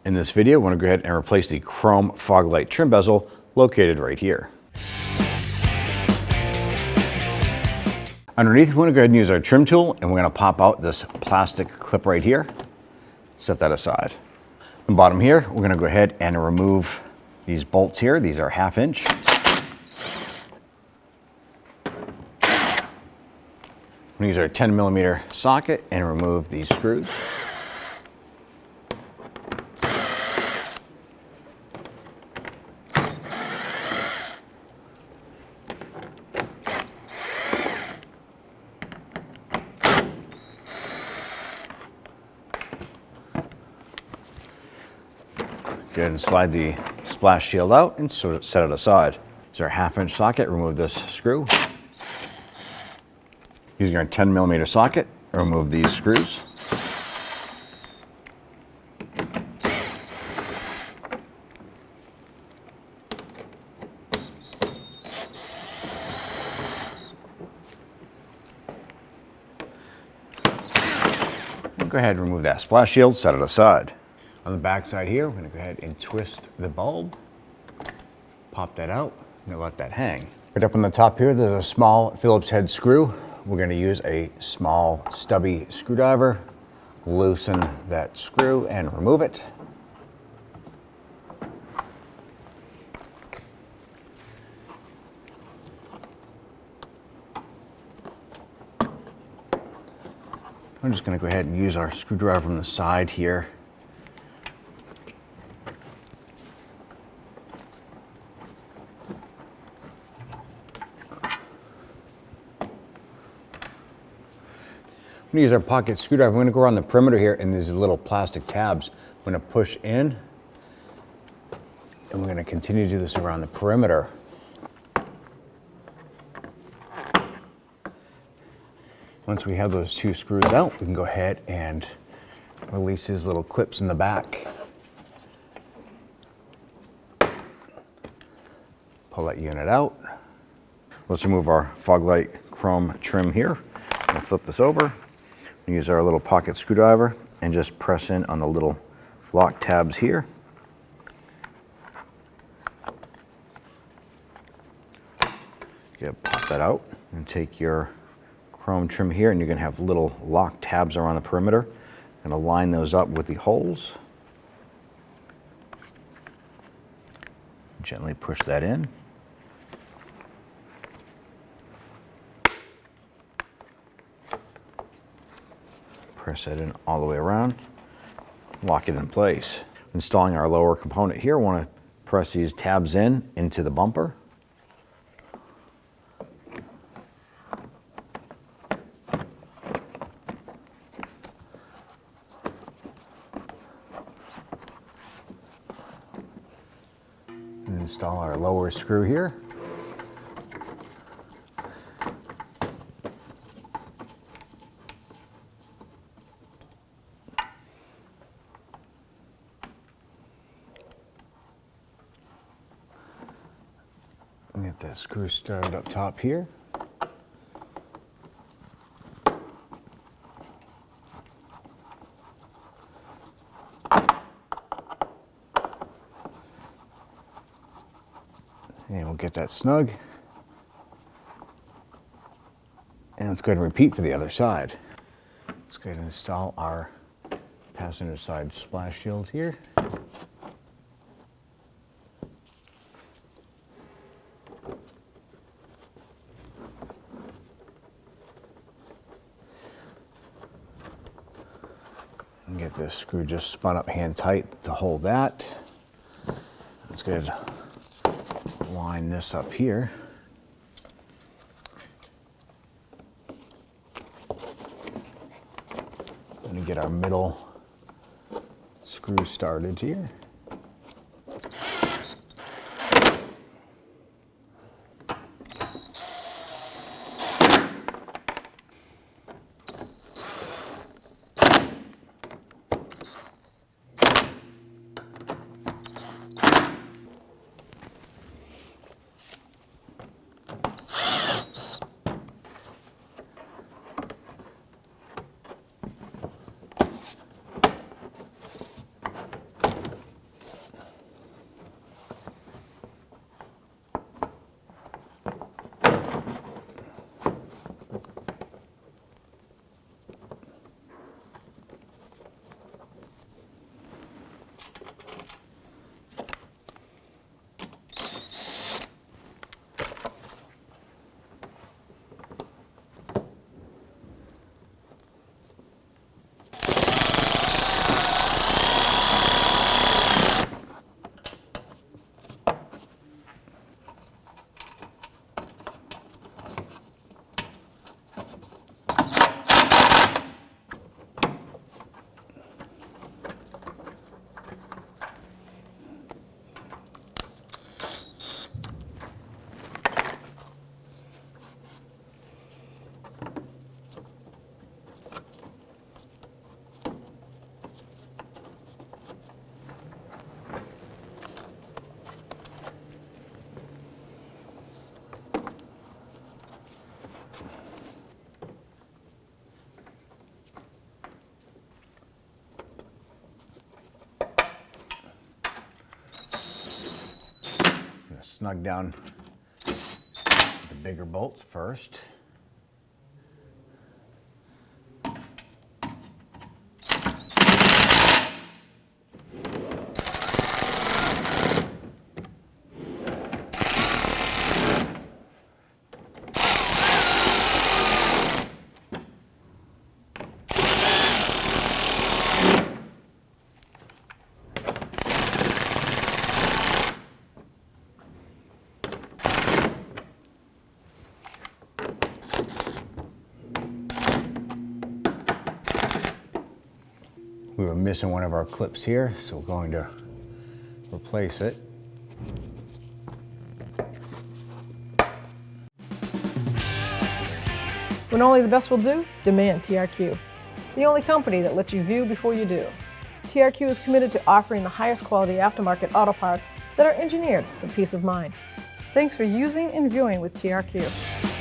In this video, I want to go ahead and replace the chrome fog light trim bezel located right here. Underneath, we want to go ahead and use our trim tool, and we're going to pop out this plastic clip right here. Set that aside. On the bottom here, we're going to go ahead and remove these bolts here. These are 1/2 inch. We're going to use our 10mm socket and remove these screws. Go ahead and slide the splash shield out and sort of set it aside. This is our 1/2 inch socket. Remove this screw. Using our 10mm socket, remove these screws. And go ahead and remove that splash shield, set it aside. On the back side here, we're going to go ahead and twist the bulb, pop that out, and let that hang. Right up on the top here, there's a small Phillips head screw. We're going to use a small stubby screwdriver, loosen that screw and remove it. I'm just going to go ahead and use our screwdriver from the side here. I'm going to use our pocket screwdriver. I'm going to go around the perimeter here, and these little plastic tabs. I'm going to push in, and we're going to continue to do this around the perimeter. Once we have those 2 screws out, we can go ahead and release these little clips in the back. Pull that unit out. Let's remove our fog light chrome trim here. We'll flip this over. Use our little pocket screwdriver and just press in on the little lock tabs here. Pop that out and take your chrome trim here, and you're going to have little lock tabs around the perimeter. And align those up with the holes. Gently push that in. Press that in all the way around, lock it in place. Installing our lower component here, we want to press these tabs into the bumper. And install our lower screw here. Get that screw started up top here. And we'll get that snug. And let's go ahead and repeat for the other side. Let's go ahead and install our passenger side splash shield here. And get this screw just spun up hand tight to hold that. Let's go ahead and line this up here. And get our middle screw started here. snug down the bigger bolts first. We were missing one of our clips here, so we're going to replace it. When only the best will do, demand TRQ. The only company that lets you view before you do. TRQ is committed to offering the highest quality aftermarket auto parts that are engineered for peace of mind. Thanks for using and viewing with TRQ.